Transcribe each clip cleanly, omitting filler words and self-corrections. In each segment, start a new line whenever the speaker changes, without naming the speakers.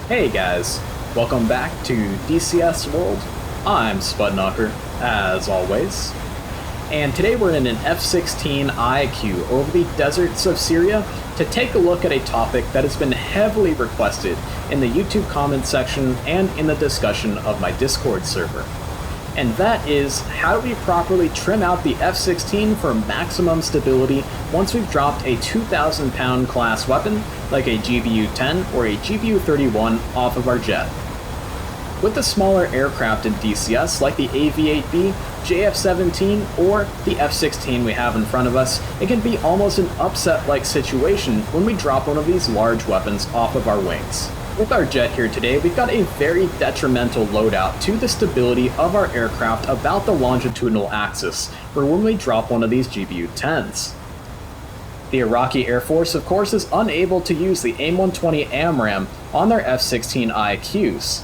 Hey guys, welcome back to DCS World. I'm Spudknocker, as always. And today we're in an F-16C queue over the deserts of Syria to take a look at a topic that has been heavily requested in the YouTube comments section and in the discussion of my Discord server. And that is, how do we properly trim out the F-16 for maximum stability once we've dropped a 2,000 pound class weapon like a GBU-10 or a GBU-31 off of our jet? With the smaller aircraft in DCS like the AV-8B, JF-17, or the F-16 we have in front of us, it can be almost an upset-like situation when we drop one of these large weapons off of our wings. With our jet here today, we've got a very detrimental loadout to the stability of our aircraft about the longitudinal axis for when we drop one of these GBU-10s. The Iraqi Air Force, of course, is unable to use the AIM-120 AMRAAM on their F-16I queues.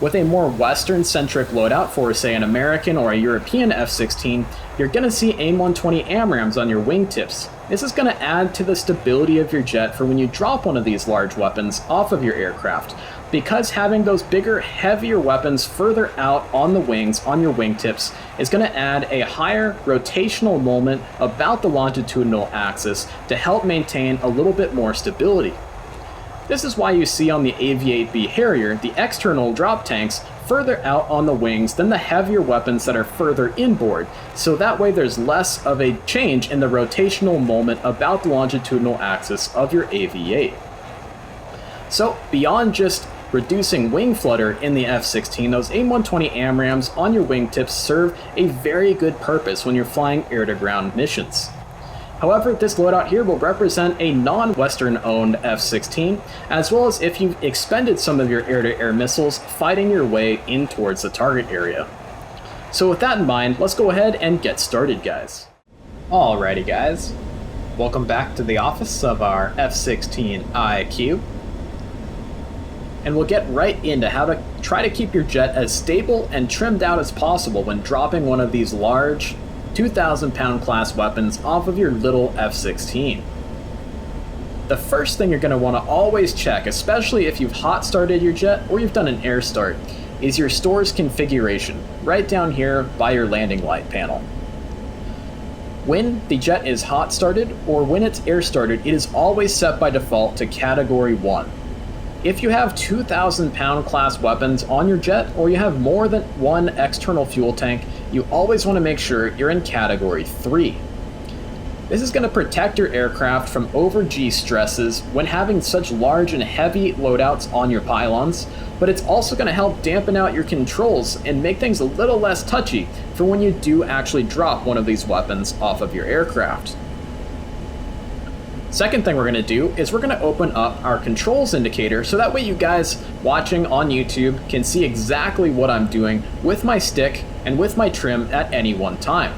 With a more Western-centric loadout for, say, an American or a European F-16, you're going to see AIM-120 AMRAAMs on your wingtips. This is going to add to the stability of your jet for when you drop one of these large weapons off of your aircraft, because having those bigger, heavier weapons further out on the wings, on your wingtips, is going to add a higher rotational moment about the longitudinal axis to help maintain a little bit more stability. This is why you see on the AV-8B Harrier the external drop tanks further out on the wings than the heavier weapons that are further inboard, so that way there's less of a change in the rotational moment about the longitudinal axis of your AV-8. So beyond just reducing wing flutter in the F-16, those AIM-120 AMRAAMs on your wingtips serve a very good purpose when you're flying air-to-ground missions. However, this loadout here will represent a non-Western owned F-16, as well as if you've expended some of your air-to-air missiles fighting your way in towards the target area. So with that in mind, let's go ahead and get started, guys. Alrighty guys, welcome back to the office of our F-16I queue. And we'll get right into how to try to keep your jet as stable and trimmed out as possible when dropping one of these large 2,000 pound class weapons off of your little F-16. The first thing you're going to want to always check, especially if you've hot started your jet or you've done an air start, is your store's configuration, right down here by your landing light panel. When the jet is hot started or when it's air started, it is always set by default to category 1. If you have 2,000 pound class weapons on your jet, or you have more than one external fuel tank, you always want to make sure you're in category 3. This is going to protect your aircraft from over-G stresses when having such large and heavy loadouts on your pylons, but it's also going to help dampen out your controls and make things a little less touchy for when you do actually drop one of these weapons off of your aircraft. Second thing we're going to do is we're going to open up our controls indicator so that way you guys watching on YouTube can see exactly what I'm doing with my stick and with my trim at any one time.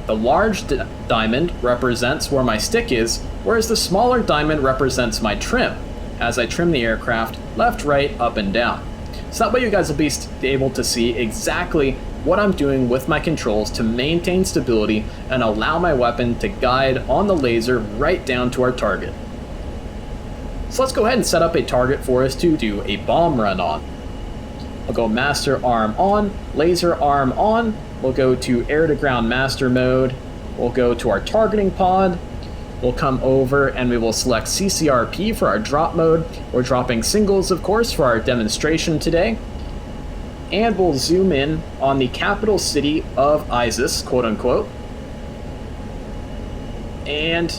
The large diamond represents where my stick is, whereas the smaller diamond represents my trim as I trim the aircraft left, right, up, and down. So that way you guys will be able to see exactly what I'm doing with my controls to maintain stability and allow my weapon to guide on the laser right down to our target. So let's go ahead and set up a target for us to do a bomb run on. I'll go master arm on, laser arm on, we'll go to air to ground master mode, we'll go to our targeting pod, we'll come over and we will select CCRP for our drop mode. We're dropping singles, of course, for our demonstration today. And we'll zoom in on the capital city of ISIS, quote unquote. And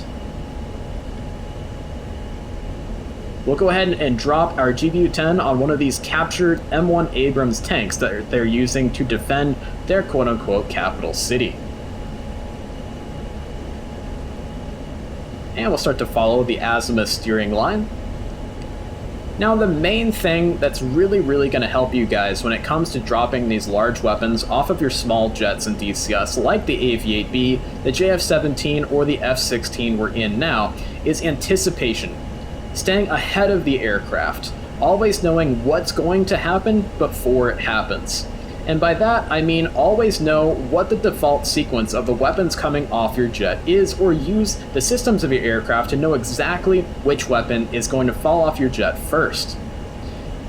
we'll go ahead and drop our GBU-10 on one of these captured M1 Abrams tanks that they're using to defend their quote unquote capital city. And we'll start to follow the azimuth steering line. Now the main thing that's really going to help you guys when it comes to dropping these large weapons off of your small jets in DCS like the AV-8B, the JF-17, or the F-16 we're in now is anticipation. Staying ahead of the aircraft, always knowing what's going to happen before it happens. And by that, I mean always know what the default sequence of the weapons coming off your jet is, or use the systems of your aircraft to know exactly which weapon is going to fall off your jet first.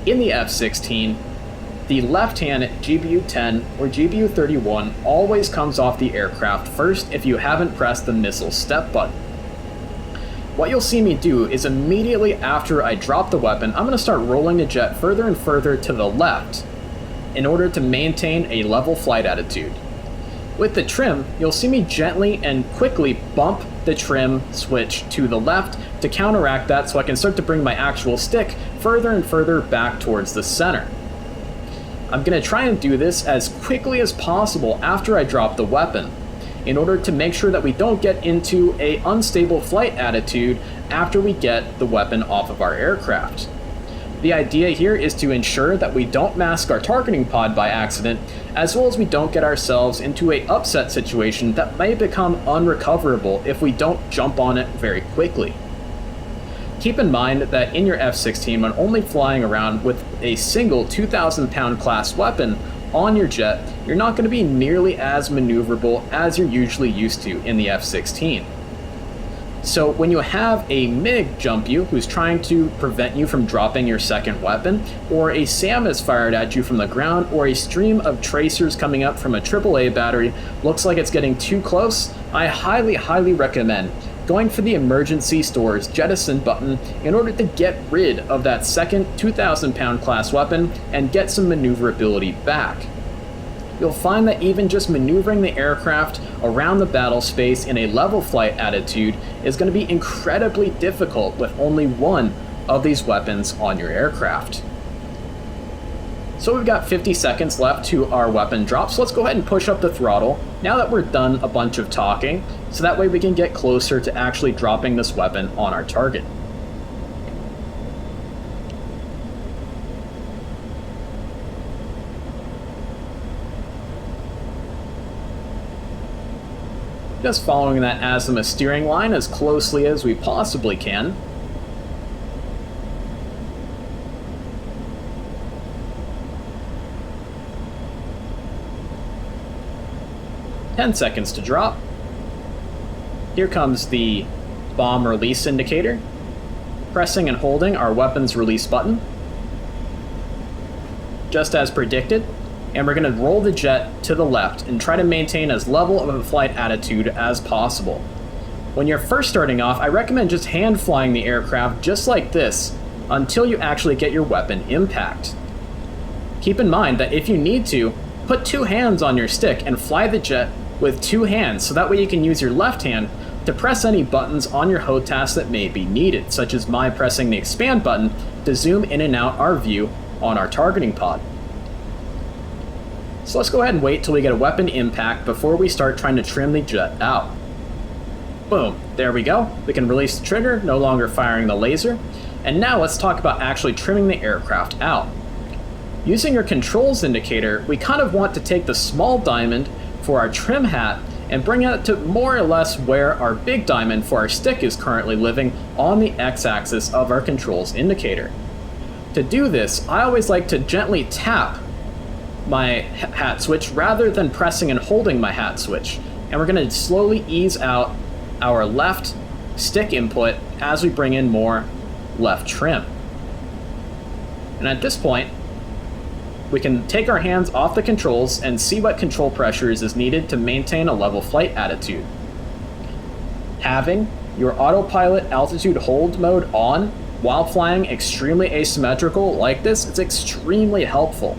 In the F-16, the left-hand GBU-10 or GBU-31 always comes off the aircraft first if you haven't pressed the missile step button. What you'll see me do is immediately after I drop the weapon, I'm going to start rolling the jet further and further to the left in order to maintain a level flight attitude. With the trim, you'll see me gently and quickly bump the trim switch to the left to counteract that so I can start to bring my actual stick further and further back towards the center. I'm going to try and do this as quickly as possible after I drop the weapon, in order to make sure that we don't get into an unstable flight attitude after we get the weapon off of our aircraft. The idea here is to ensure that we don't mask our targeting pod by accident, as well as we don't get ourselves into an upset situation that may become unrecoverable if we don't jump on it very quickly. Keep in mind that in your F-16, when only flying around with a single 2,000-pound class weapon on your jet, you're not going to be nearly as maneuverable as you're usually used to in the F-16. So when you have a MiG jump you who's trying to prevent you from dropping your second weapon, or a SAM is fired at you from the ground, or a stream of tracers coming up from a AAA battery looks like it's getting too close, I highly recommend going for the emergency stores jettison button in order to get rid of that second 2,000-pound class weapon and get some maneuverability back. You'll find that even just maneuvering the aircraft around the battle space in a level flight attitude is going to be incredibly difficult with only one of these weapons on your aircraft. So we've got 50 seconds left to our weapon drop, so let's go ahead and push up the throttle now that we're done a bunch of talking, so that way we can get closer to actually dropping this weapon on our target. Just following that azimuth steering line as closely as we possibly can. "10 seconds to drop. Here comes the bomb release indicator. Pressing and holding our weapons release button, just as predicted. And we're going to roll the jet to the left and try to maintain as level of a flight attitude as possible. When you're first starting off, I recommend just hand flying the aircraft just like this until you actually get your weapon impact. Keep in mind that if you need to, put two hands on your stick and fly the jet with two hands, so that way you can use your left hand to press any buttons on your HOTAS that may be needed, such as my pressing the expand button to zoom in and out our view on our targeting pod. So let's go ahead and wait till we get a weapon impact before we start trying to trim the jet out. Boom, there we go. We can release the trigger, no longer firing the laser. And now let's talk about actually trimming the aircraft out. Using your controls indicator, we kind of want to take the small diamond for our trim hat and bring it to more or less where our big diamond for our stick is currently living on the x-axis of our controls indicator. To do this, I always like to gently tap my hat switch rather than pressing and holding my hat switch. And we're going to slowly ease out our left stick input as we bring in more left trim. And at this point, we can take our hands off the controls and see what control pressures is needed to maintain a level flight attitude. Having your autopilot altitude hold mode on while flying extremely asymmetrical like this is extremely helpful.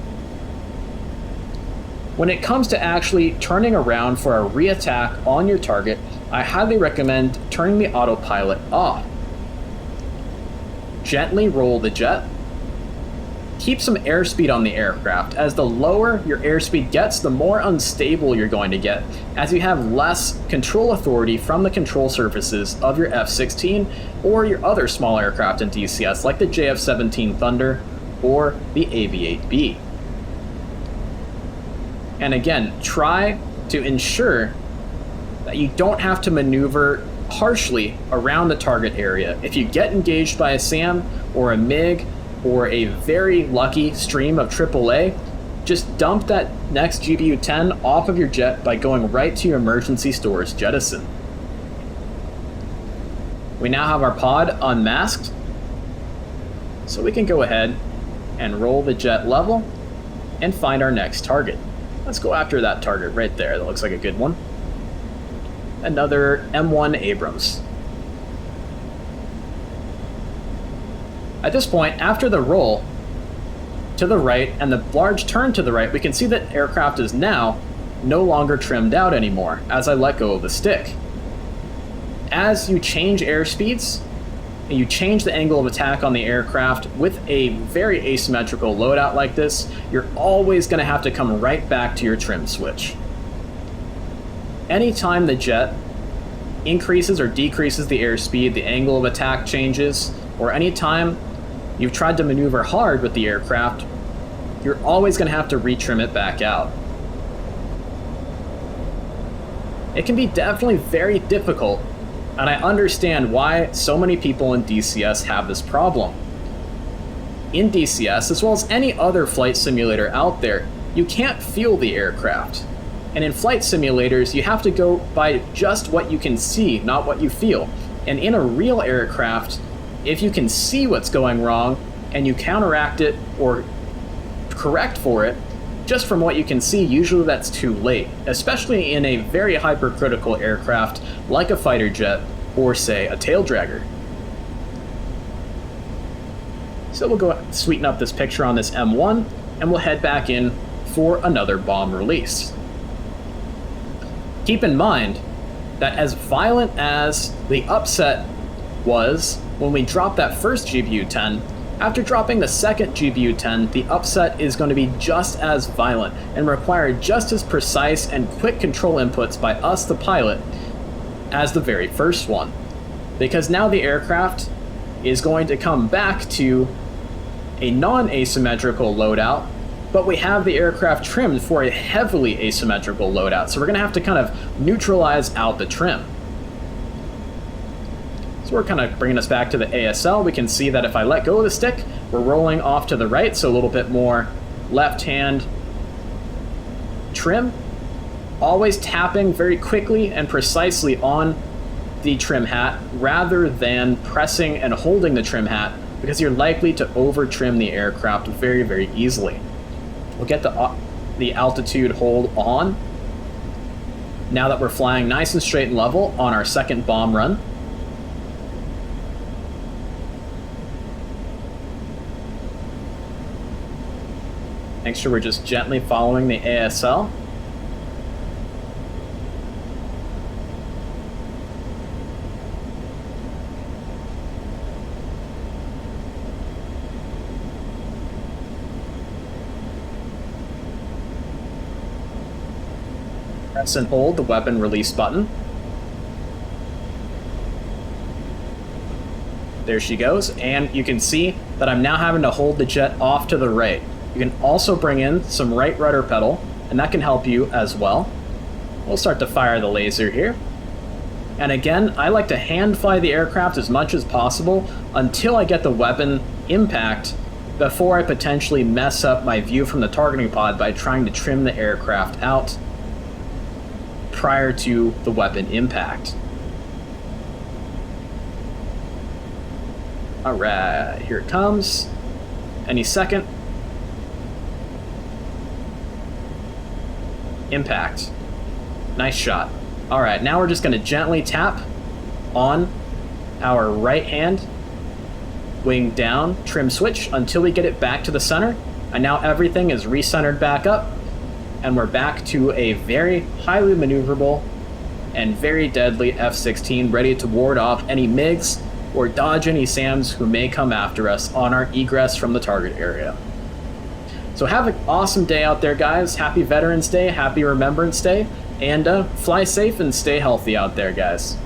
When it comes to actually turning around for a re-attack on your target, I highly recommend turning the autopilot off. Gently roll the jet. Keep some airspeed on the aircraft, as the lower your airspeed gets, the more unstable you're going to get, as you have less control authority from the control surfaces of your F-16 or your other small aircraft in DCS like the JF-17 Thunder or the AV-8B. And again, try to ensure that you don't have to maneuver harshly around the target area. If you get engaged by a SAM or a MiG or a very lucky stream of AAA, just dump that next GBU-10 off of your jet by going right to your emergency stores jettison. We now have our pod unmasked, so we can go ahead and roll the jet level and find our next target. Let's go after that target right there. That looks like a good one. Another M1 Abrams. At this point, after the roll to the right and the large turn to the right, we can see that aircraft is now no longer trimmed out anymore as I let go of the stick. As you change airspeeds, and you change the angle of attack on the aircraft with a very asymmetrical loadout like this, you're always going to have to come right back to your trim switch. Anytime the jet increases or decreases the airspeed, the angle of attack changes, or anytime you've tried to maneuver hard with the aircraft, you're always going to have to retrim it back out. It can be definitely very difficult, and I understand why so many people in DCS have this problem. In DCS, as well as any other flight simulator out there, you can't feel the aircraft. And in flight simulators, you have to go by just what you can see, not what you feel. And in a real aircraft, if you can see what's going wrong and you counteract it or correct for it, just from what you can see, usually that's too late, especially in a very hypercritical aircraft like a fighter jet or, say, a tail dragger. So we'll go sweeten up this picture on this M1, and we'll head back in for another bomb release. Keep in mind that as violent as the upset was when we dropped that first GBU-10, after dropping the second GBU-10, the upset is going to be just as violent and require just as precise and quick control inputs by us, the pilot, as the very first one. Because now the aircraft is going to come back to a non-asymmetrical loadout, but we have the aircraft trimmed for a heavily asymmetrical loadout, so we're going to have to kind of neutralize out the trim. So we're kind of bringing us back to the ASL. We can see that if I let go of the stick, we're rolling off to the right, so a little bit more left-hand trim. Always tapping very quickly and precisely on the trim hat rather than pressing and holding the trim hat, because you're likely to over-trim the aircraft very, very easily. We'll get the altitude hold on now that we're flying nice and straight and level on our second bomb run. Make sure we're just gently following the ASL. Press and hold the weapon release button. There she goes, and you can see that I'm now having to hold the jet off to the right. You can also bring in some right rudder pedal, and that can help you as well. We'll start to fire the laser here. And again, I like to hand fly the aircraft as much as possible until I get the weapon impact before I potentially mess up my view from the targeting pod by trying to trim the aircraft out prior to the weapon impact. Alright, here it comes. Any second. Impact. Nice shot. Alright, now we're just going to gently tap on our right hand wing down trim switch until we get it back to the center. And now everything is recentered back up, and we're back to a very highly maneuverable and very deadly F-16, ready to ward off any MiGs or dodge any SAMs who may come after us on our egress from the target area. So have an awesome day out there, guys. Happy Veterans Day, happy Remembrance Day, and fly safe and stay healthy out there, guys.